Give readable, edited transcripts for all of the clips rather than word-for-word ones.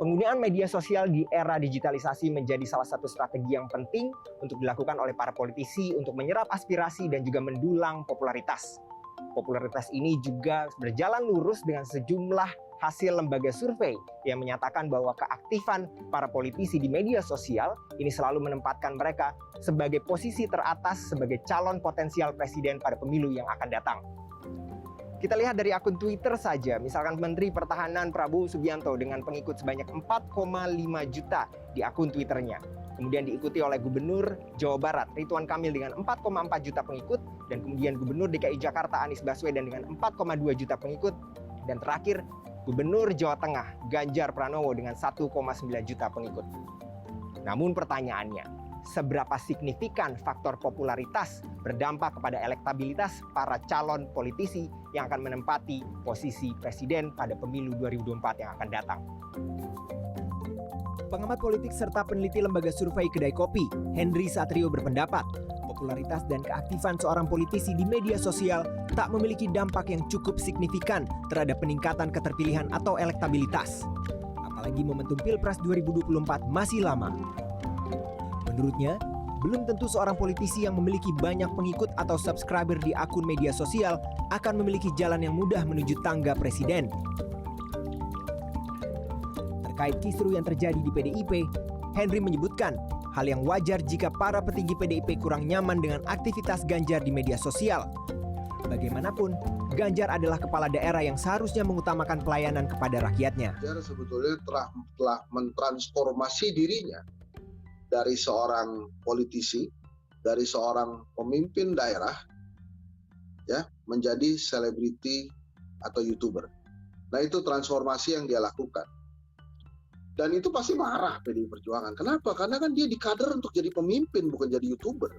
Penggunaan media sosial di era digitalisasi menjadi salah satu strategi yang penting untuk dilakukan oleh para politisi untuk menyerap aspirasi dan juga mendulang popularitas. Popularitas ini juga berjalan lurus dengan sejumlah hasil lembaga survei yang menyatakan bahwa keaktifan para politisi di media sosial ini selalu menempatkan mereka sebagai posisi teratas sebagai calon potensial presiden pada pemilu yang akan datang. Kita lihat dari akun Twitter saja, misalkan Menteri Pertahanan Prabowo Subianto dengan pengikut sebanyak 4,5 juta di akun Twitternya. Kemudian diikuti oleh Gubernur Jawa Barat Ridwan Kamil dengan 4,4 juta pengikut, dan kemudian Gubernur DKI Jakarta Anies Baswedan dengan 4,2 juta pengikut, dan terakhir Gubernur Jawa Tengah Ganjar Pranowo dengan 1,9 juta pengikut. Namun pertanyaannya, seberapa signifikan faktor popularitas berdampak kepada elektabilitas para calon politisi yang akan menempati posisi presiden pada pemilu 2024 yang akan datang? Pengamat politik serta peneliti lembaga survei Kedai Kopi, Henry Satrio berpendapat, popularitas dan keaktifan seorang politisi di media sosial tak memiliki dampak yang cukup signifikan terhadap peningkatan keterpilihan atau elektabilitas. Apalagi momentum Pilpres 2024 masih lama. Menurutnya, belum tentu seorang politisi yang memiliki banyak pengikut atau subscriber di akun media sosial akan memiliki jalan yang mudah menuju tangga presiden. Terkait kisru yang terjadi di PDIP, Henry menyebutkan hal yang wajar jika para petinggi PDIP kurang nyaman dengan aktivitas Ganjar di media sosial. Bagaimanapun, Ganjar adalah kepala daerah yang seharusnya mengutamakan pelayanan kepada rakyatnya. Ganjar sebetulnya telah mentransformasi dirinya dari seorang politisi, dari seorang pemimpin daerah, ya, menjadi selebriti atau YouTuber. Nah, itu transformasi yang dia lakukan. Dan itu pasti marah PDI Perjuangan. Kenapa? Karena kan dia dikader untuk jadi pemimpin, bukan jadi YouTuber.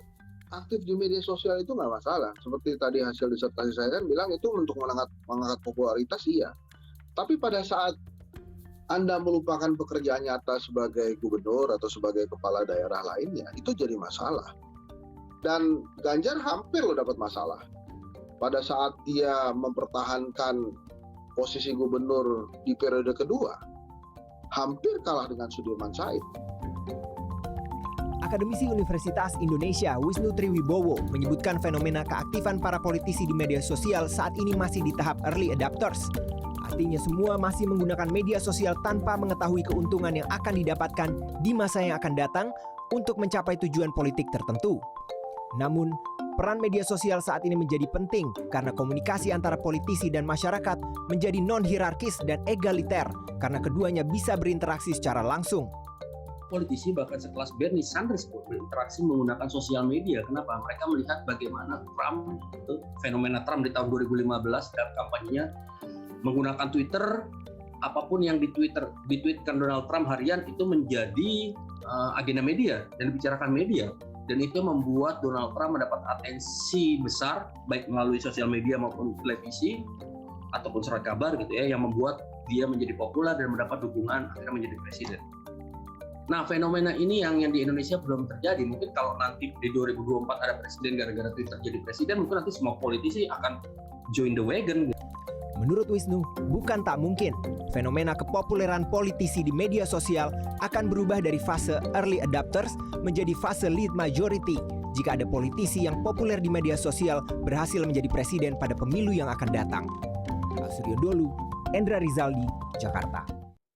Aktif di media sosial itu nggak masalah. Seperti tadi hasil disertasi saya kan bilang itu untuk mengangkat popularitas, iya. Tapi pada saat Anda melupakan pekerjaan nyata sebagai gubernur atau sebagai kepala daerah lainnya, itu jadi masalah. Dan Ganjar hampir dapat masalah. Pada saat dia mempertahankan posisi gubernur di periode kedua, hampir kalah dengan Sudirman Said. Akademisi Universitas Indonesia Wisnu Triwibowo menyebutkan fenomena keaktifan para politisi di media sosial saat ini masih di tahap early adopters. Artinya semua masih menggunakan media sosial tanpa mengetahui keuntungan yang akan didapatkan di masa yang akan datang untuk mencapai tujuan politik tertentu. Namun, peran media sosial saat ini menjadi penting karena komunikasi antara politisi dan masyarakat menjadi non-hierarkis dan egaliter karena keduanya bisa berinteraksi secara langsung. Politisi bahkan sekelas Bernie Sanders berinteraksi menggunakan sosial media. Kenapa? Mereka melihat bagaimana Trump, fenomena Trump di tahun 2015 dalam kampanyenya menggunakan Twitter, apapun yang ditweetkan Donald Trump harian itu menjadi agenda media dan dibicarakan media. Dan itu membuat Donald Trump mendapat atensi besar baik melalui sosial media maupun televisi ataupun surat kabar gitu ya, yang membuat dia menjadi populer dan mendapat dukungan akhirnya menjadi presiden. Nah, fenomena ini yang di Indonesia belum terjadi. Mungkin kalau nanti di 2024 ada presiden gara-gara Twitter jadi presiden, mungkin nanti semua politisi akan join the wagon. Menurut Wisnu, bukan tak mungkin fenomena kepopuleran politisi di media sosial akan berubah dari fase early adopters menjadi fase lead majority jika ada politisi yang populer di media sosial berhasil menjadi presiden pada pemilu yang akan datang. Suryo Dolu, Endra Rizaldi, Jakarta.